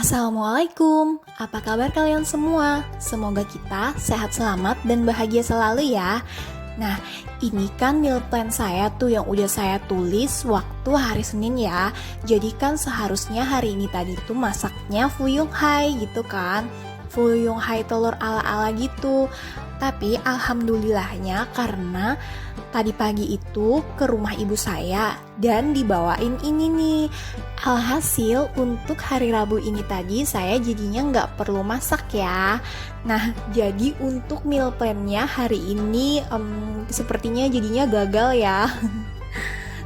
Assalamualaikum, apa kabar kalian semua? Semoga kita sehat selamat dan bahagia selalu ya. Nah, ini kan meal plan saya tuh yang udah saya tulis waktu hari Senin ya. Jadi kan seharusnya hari ini tadi tuh masaknya fuyung hai gitu kan. Fuyung hai telur ala-ala gitu. Tapi alhamdulillahnya karena tadi pagi itu ke rumah ibu saya dan dibawain ini nih. Alhasil untuk hari Rabu ini tadi saya jadinya nggak perlu masak ya. Nah, jadi untuk meal plan-nya hari ini sepertinya jadinya gagal ya.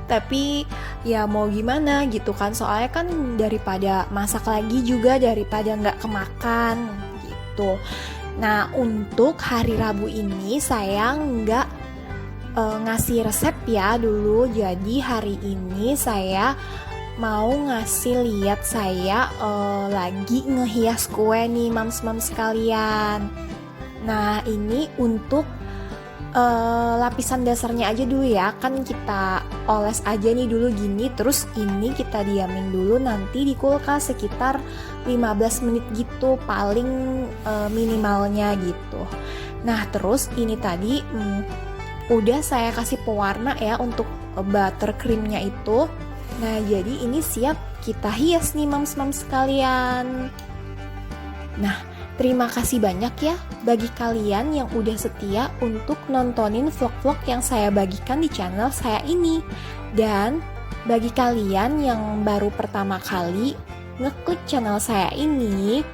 Tapi ya mau gimana gitu kan, soalnya kan daripada masak lagi juga daripada nggak kemakan gitu. Nah, untuk hari Rabu ini saya nggak ngasih resep ya dulu. Jadi hari ini saya mau ngasih lihat saya lagi ngehias kue nih mams-mams sekalian. Nah, ini untuk lapisan dasarnya aja dulu ya. Kan kita oles aja nih dulu gini. Terus ini kita diamin dulu nanti di kulkas sekitar 15 menit gitu paling minimalnya gitu. Nah, terus ini tadi udah saya kasih pewarna ya untuk buttercreamnya itu. Nah, jadi ini siap kita hias nih mams-mams sekalian. Nah, terima kasih banyak ya bagi kalian yang udah setia untuk nontonin vlog-vlog yang saya bagikan di channel saya ini. Dan bagi kalian yang baru pertama kali ngeklik channel saya ini,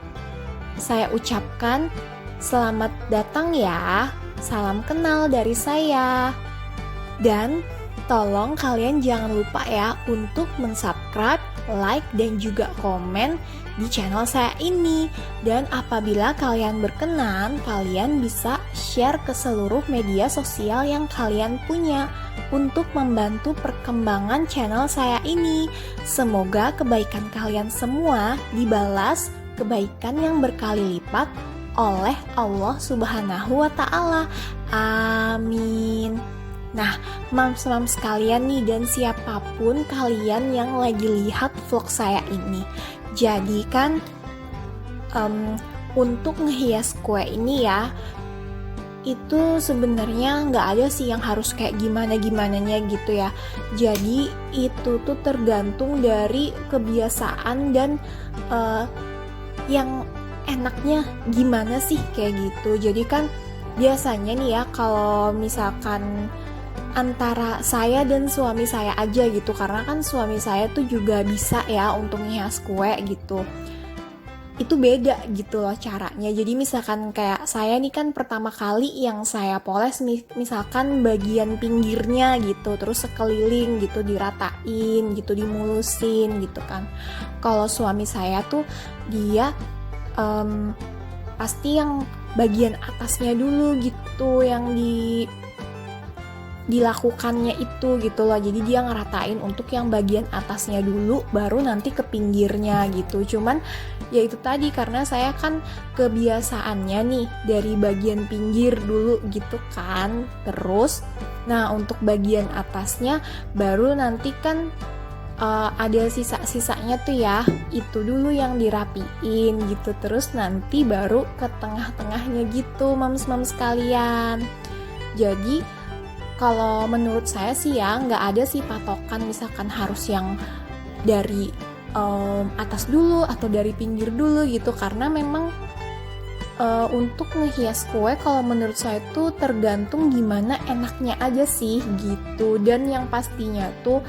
saya ucapkan selamat datang ya. Salam kenal dari saya. Dan tolong kalian jangan lupa ya untuk mensubscribe, like, dan juga komen di channel saya ini. Dan apabila kalian berkenan, kalian bisa share ke seluruh media sosial yang kalian punya untuk membantu perkembangan channel saya ini. Semoga kebaikan kalian semua dibalas kebaikan yang berkali lipat oleh Allah Subhanahu wa Ta'ala. Amin. Nah, mams-mams sekalian nih dan siapapun kalian yang lagi lihat vlog saya ini, jadi kan untuk ngehias kue ini ya, itu sebenarnya nggak ada sih yang harus kayak gimana-gimananya gitu ya. Jadi itu tuh tergantung dari kebiasaan dan yang enaknya gimana sih kayak gitu. Jadi kan biasanya nih ya kalau misalkan antara saya dan suami saya aja gitu, karena kan suami saya tuh juga bisa ya untuk ngehias kue gitu. Itu beda gitu loh caranya. Jadi misalkan kayak saya nih kan pertama kali yang saya poles misalkan bagian pinggirnya gitu, terus sekeliling gitu diratain gitu, dimulusin gitu kan. Kalau suami saya tuh dia pasti yang bagian atasnya dulu gitu yang dilakukannya itu gitu loh. Jadi dia ngeratain untuk yang bagian atasnya dulu baru nanti ke pinggirnya gitu. Cuman ya itu tadi karena saya kan kebiasaannya nih dari bagian pinggir dulu gitu kan. Terus nah untuk bagian atasnya baru nanti kan ada sisa-sisanya tuh ya, itu dulu yang dirapiin gitu. Terus nanti baru ke tengah-tengahnya gitu mams-mams sekalian. Jadi kalau menurut saya sih ya nggak ada sih patokan misalkan harus yang dari atas dulu atau dari pinggir dulu gitu, karena memang untuk ngehias kue kalau menurut saya tuh tergantung gimana enaknya aja sih gitu. Dan yang pastinya tuh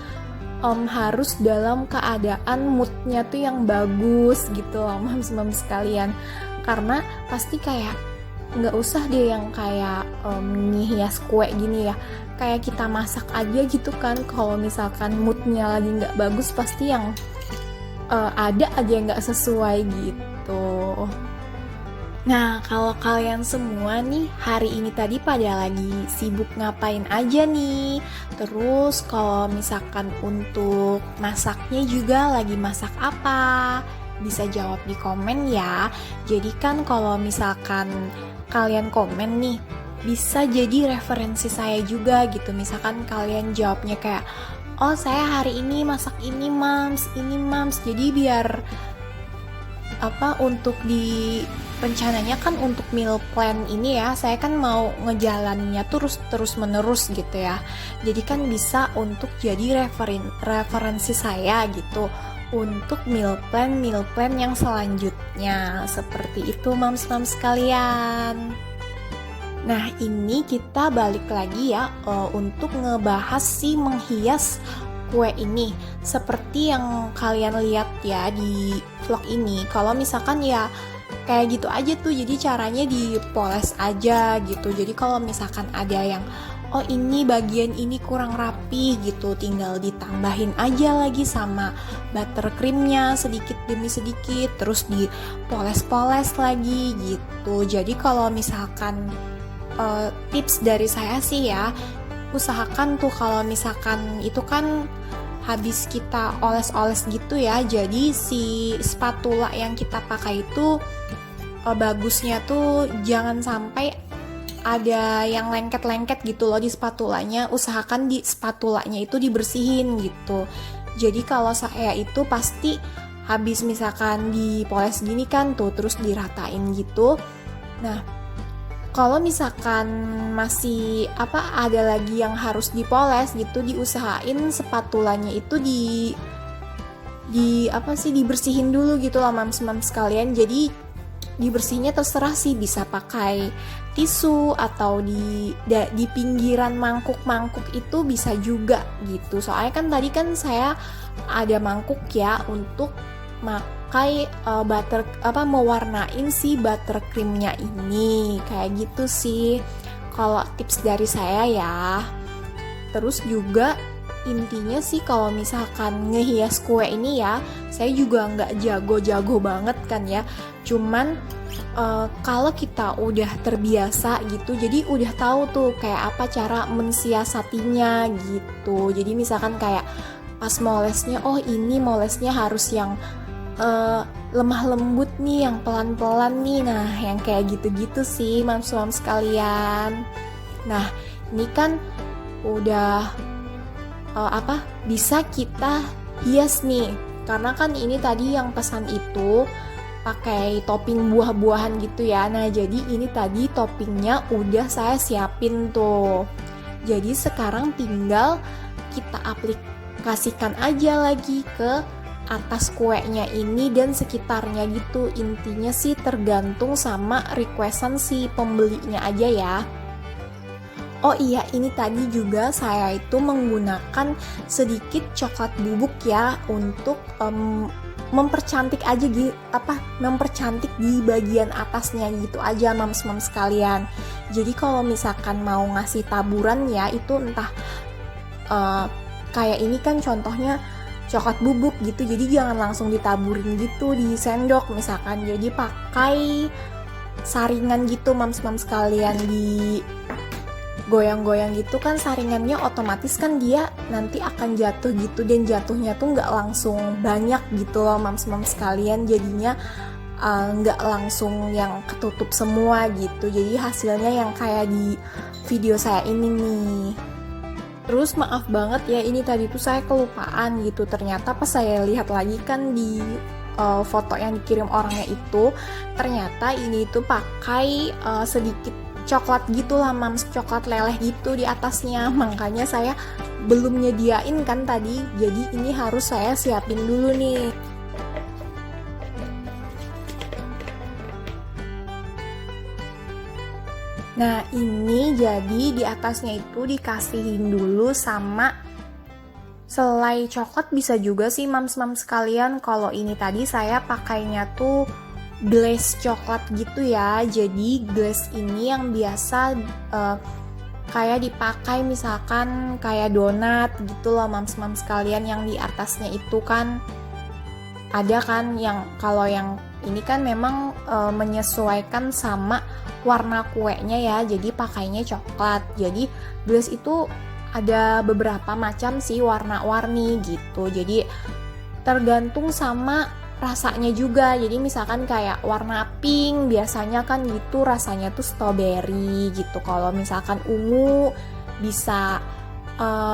harus dalam keadaan moodnya tuh yang bagus gitu loh mams-mams sekalian. Karena pasti kayak nggak usah deh yang kayak ngehias kue gini ya, kayak kita masak aja gitu kan. Kalau misalkan moodnya lagi nggak bagus pasti yang ada aja yang nggak sesuai gitu. Nah, kalau kalian semua nih hari ini tadi pada lagi sibuk ngapain aja nih? Terus kalau misalkan untuk masaknya juga lagi masak apa? Bisa jawab di komen ya. Jadi kan kalau misalkan kalian komen nih, bisa jadi referensi saya juga gitu. Misalkan kalian jawabnya kayak, oh saya hari ini masak ini mams. Jadi biar untuk di rencananya kan untuk meal plan ini ya, saya kan mau ngejalannya terus menerus gitu ya. Jadi kan bisa untuk jadi referensi saya gitu untuk meal plan yang selanjutnya. Seperti itu mams sekalian. Nah, ini kita balik lagi ya untuk ngebahas si menghias kue ini. Seperti yang kalian lihat ya di vlog ini. Kalau misalkan ya kayak gitu aja tuh, jadi caranya dipoles aja gitu. Jadi kalau misalkan ada yang ini bagian ini kurang rapi gitu, tinggal ditambahin aja lagi sama buttercreamnya sedikit demi sedikit, terus dipoles-poles lagi gitu. Jadi kalau misalkan tips dari saya sih ya, usahakan tuh kalau misalkan itu kan habis kita oles-oles gitu ya, jadi si spatula yang kita pakai itu bagusnya tuh jangan sampai ada yang lengket-lengket gitu loh di spatulanya. Usahakan di spatulanya itu dibersihin gitu. Jadi kalau saya itu pasti habis misalkan dipoles gini kan tuh, terus diratain gitu. Nah, kalau misalkan masih ada lagi yang harus dipoles gitu, diusahain spatulanya itu dibersihin dulu gitu loh mams sekalian. Jadi dibersihnya terserah sih, bisa pakai tisu atau di pinggiran mangkuk itu bisa juga gitu. Soalnya kan tadi kan saya ada mangkuk ya untuk pakai mewarnain si buttercreamnya ini, kayak gitu sih kalau tips dari saya ya. Terus juga intinya sih kalau misalkan ngehias kue ini ya, saya juga nggak jago-jago banget kan ya, cuman kalau kita udah terbiasa gitu, jadi udah tahu tuh kayak apa cara mensiasatinya gitu. Jadi misalkan kayak pas molesnya, ini molesnya harus yang lemah lembut nih, yang pelan-pelan nih. Nah, yang kayak gitu-gitu sih mams sekalian. Nah, ini kan udah bisa kita hias nih, karena kan ini tadi yang pesan itu pakai topping buah-buahan gitu ya. Nah, jadi ini tadi toppingnya udah saya siapin tuh. Jadi sekarang tinggal kita aplikasikan aja lagi ke atas kuenya ini dan sekitarnya gitu. Intinya sih tergantung sama requestan si pembelinya aja ya. Oh iya, ini tadi juga saya itu menggunakan sedikit coklat bubuk ya untuk mempercantik aja mempercantik di bagian atasnya gitu aja mams sekalian. Jadi kalau misalkan mau ngasih taburan ya, itu entah kayak ini kan contohnya coklat bubuk gitu, jadi jangan langsung ditaburin gitu di sendok misalkan. Jadi pakai saringan gitu mams sekalian, di goyang-goyang gitu kan saringannya, otomatis kan dia nanti akan jatuh gitu, dan jatuhnya tuh nggak langsung banyak gitu loh mams sekalian, jadinya nggak langsung yang ketutup semua gitu, jadi hasilnya yang kayak di video saya ini nih. Terus maaf banget ya, ini tadi tuh saya kelupaan gitu, ternyata pas saya lihat lagi kan di foto yang dikirim orangnya itu, ternyata ini tuh pakai sedikit coklat gitu lah mams, coklat leleh gitu di atasnya, makanya saya belum nyediain kan tadi, jadi ini harus saya siapin dulu nih. Nah, ini jadi di atasnya itu dikasihin dulu sama selai coklat, bisa juga sih mams sekalian. Kalau ini tadi saya pakainya tuh glaze coklat gitu ya. Jadi glaze ini yang biasa kayak dipakai misalkan kayak donat gitu loh mams sekalian, yang di atasnya itu kan ada kan yang, kalau yang ini kan memang menyesuaikan sama warna kuenya ya, jadi pakainya coklat. Jadi glaze itu ada beberapa macam sih warna-warni gitu, jadi tergantung sama rasanya juga. Jadi misalkan kayak warna pink biasanya kan gitu rasanya tuh strawberry gitu. Kalau misalkan ungu bisa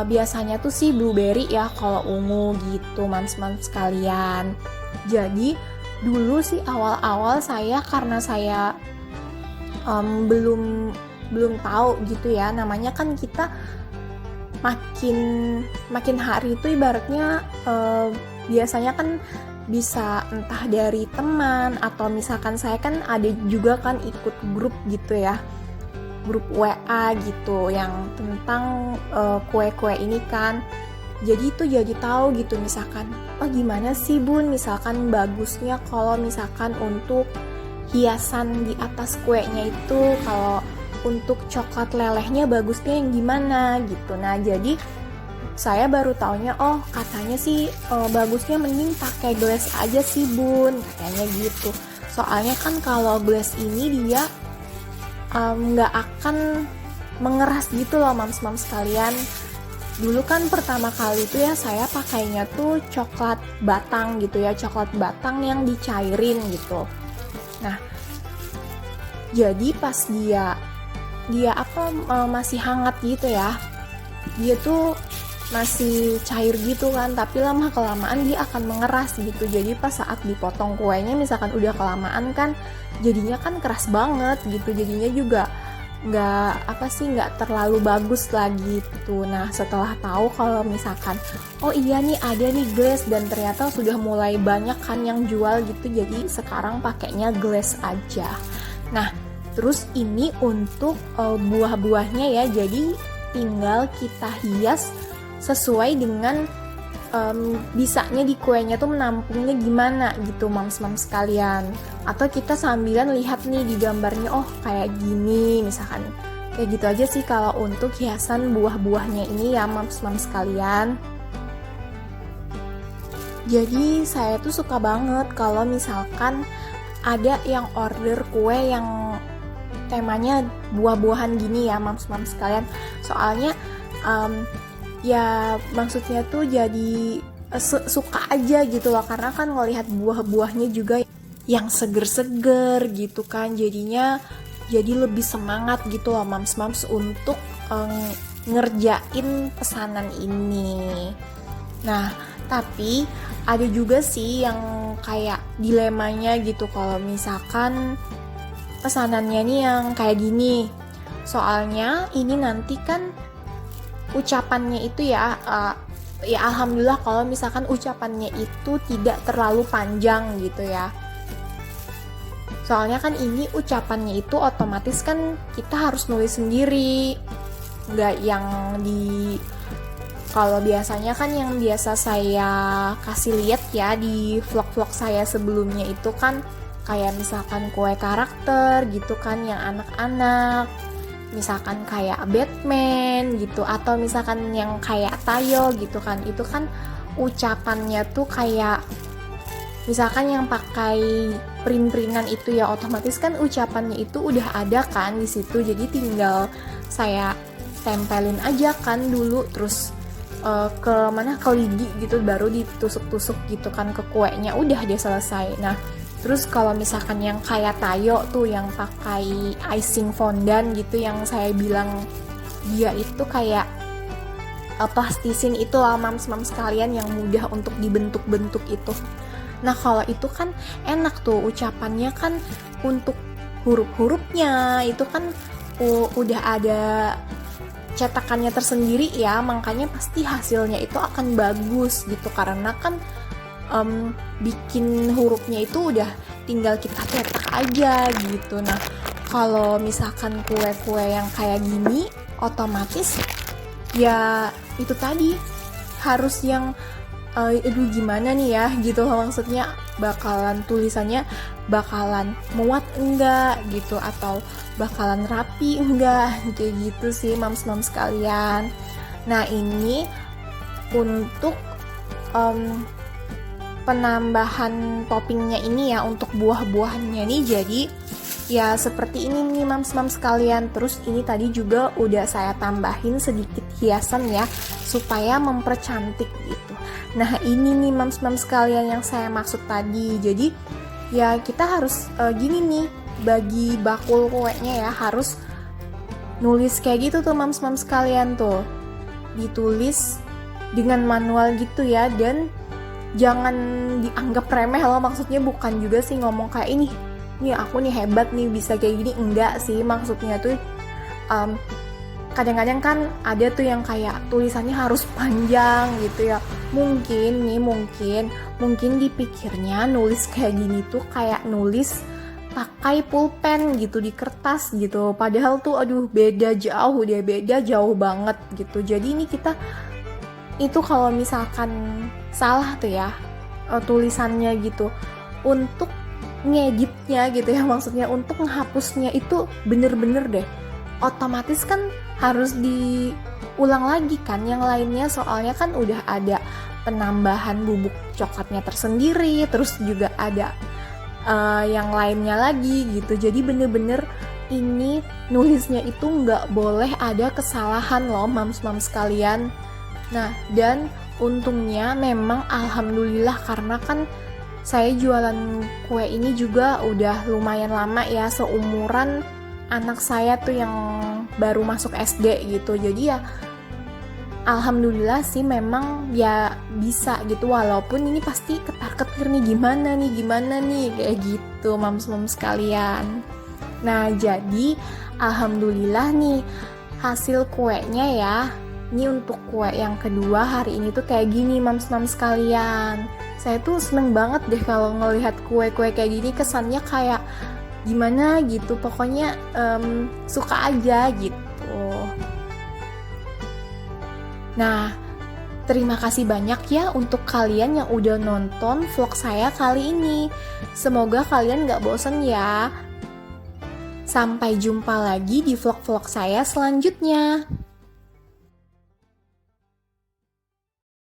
biasanya tuh sih blueberry ya kalau ungu gitu mams sekalian. Jadi Dulu sih awal-awal saya, karena saya belum tahu gitu ya, namanya kan kita makin hari itu ibaratnya biasanya kan bisa entah dari teman atau misalkan saya kan ada juga kan ikut grup gitu ya, grup WA gitu yang tentang kue-kue ini kan. Jadi itu jadi tahu gitu, misalkan oh gimana sih Bun, misalkan bagusnya kalau misalkan untuk hiasan di atas kuenya itu, kalau untuk coklat lelehnya bagusnya yang gimana gitu. Nah jadi saya baru taunya, oh katanya sih bagusnya mending pakai glass aja sih Bun, katanya gitu. Soalnya kan kalau glass ini dia nggak akan mengeras gitu loh mams-mams sekalian. Dulu kan pertama kali itu ya saya pakainya tuh coklat batang gitu ya, coklat batang yang dicairin gitu. Nah jadi pas dia masih hangat gitu ya, dia tuh masih cair gitu kan, tapi lama kelamaan dia akan mengeras gitu. Jadi pas saat dipotong kuenya misalkan udah kelamaan kan jadinya kan keras banget gitu, jadinya juga nggak terlalu bagus lagi gitu. Nah setelah tahu kalau misalkan oh iya nih ada nih glass, dan ternyata sudah mulai banyak kan yang jual gitu, jadi sekarang pakainya glass aja. Nah terus ini untuk buah-buahnya ya, jadi tinggal kita hias sesuai dengan bisanya di kuenya tuh menampungnya gimana gitu mams-mams sekalian. Atau kita sambilan lihat nih di gambarnya, oh kayak gini misalkan. Kayak gitu aja sih kalau untuk hiasan buah-buahnya ini ya mams-mams sekalian. Jadi saya tuh suka banget kalau misalkan ada yang order kue yang temanya buah-buahan gini ya mams-mams sekalian. Soalnya ya maksudnya tuh jadi suka aja gitu loh, karena kan ngelihat buah-buahnya juga yang seger-seger gitu kan, jadinya jadi lebih semangat gitu loh mams-mams untuk ngerjain pesanan ini. Nah tapi ada juga sih yang kayak dilemanya gitu kalau misalkan pesanannya nih yang kayak gini. Soalnya ini nanti kan ucapannya itu ya alhamdulillah kalau misalkan ucapannya itu tidak terlalu panjang gitu ya. Soalnya kan ini ucapannya itu otomatis kan kita harus nulis sendiri, nggak yang kalau biasanya kan yang biasa saya kasih lihat ya di vlog-vlog saya sebelumnya itu kan kayak misalkan kue karakter gitu kan yang anak-anak, misalkan kayak Batman gitu, atau misalkan yang kayak Tayo gitu kan, itu kan ucapannya tuh kayak misalkan yang pakai print-printan itu ya otomatis kan ucapannya itu udah ada kan di situ, jadi tinggal saya tempelin aja kan dulu, terus ke lidi gitu, baru ditusuk-tusuk gitu kan ke kuenya, udah dia selesai. Nah terus kalau misalkan yang kayak Tayo tuh yang pakai icing fondant gitu, yang saya bilang dia itu kayak plastisin itu lah mams-mams sekalian, yang mudah untuk dibentuk-bentuk itu. Nah kalau itu kan enak tuh ucapannya kan, untuk huruf-hurufnya itu kan udah ada cetakannya tersendiri ya, makanya pasti hasilnya itu akan bagus gitu, karena kan bikin hurufnya itu udah tinggal kita cetak aja gitu. Nah kalau misalkan kue-kue yang kayak gini otomatis ya itu tadi harus yang aduh gimana nih ya gitu loh, maksudnya bakalan tulisannya bakalan muat enggak gitu, atau bakalan rapi enggak, kayak gitu sih mams-mams sekalian. Nah ini untuk penambahan toppingnya ini ya, untuk buah-buahannya nih, jadi ya seperti ini nih mams-mams sekalian. Terus ini tadi juga udah saya tambahin sedikit hiasan ya, supaya mempercantik gitu. Nah ini nih mams-mams sekalian yang saya maksud tadi. Jadi ya kita harus gini nih, bagi bakul kuenya ya harus nulis kayak gitu tuh mams-mams sekalian tuh, ditulis dengan manual gitu ya, dan jangan dianggap remeh loh, maksudnya bukan juga sih ngomong kayak ini nih aku nih hebat nih bisa kayak gini, enggak sih, maksudnya tuh kadang-kadang kan ada tuh yang kayak tulisannya harus panjang gitu ya, mungkin dipikirnya nulis kayak gini tuh kayak nulis pakai pulpen gitu di kertas gitu, padahal tuh aduh beda jauh banget gitu. Jadi ini kita itu kalau misalkan salah tuh ya tulisannya gitu, untuk ngeditnya gitu ya, maksudnya untuk menghapusnya itu bener-bener deh otomatis kan harus diulang lagi kan yang lainnya, soalnya kan udah ada penambahan bubuk coklatnya tersendiri, terus juga ada yang lainnya lagi gitu. Jadi bener-bener ini nulisnya itu nggak boleh ada kesalahan loh mams-mams sekalian. Nah, dan untungnya memang alhamdulillah karena kan saya jualan kue ini juga udah lumayan lama ya, seumuran anak saya tuh yang baru masuk SD gitu. Jadi ya alhamdulillah sih memang ya bisa gitu, walaupun ini pasti ketar-ketir nih gimana nih kayak gitu mams-mams sekalian. Nah, jadi alhamdulillah nih hasil kuenya ya. Ini untuk kue yang kedua hari ini tuh kayak gini mams-mams sekalian. Saya tuh seneng banget deh kalau ngelihat kue-kue kayak gini, kesannya kayak gimana gitu, pokoknya suka aja gitu. Nah, terima kasih banyak ya untuk kalian yang udah nonton vlog saya kali ini. Semoga kalian gak bosen ya. Sampai jumpa lagi di vlog-vlog saya selanjutnya.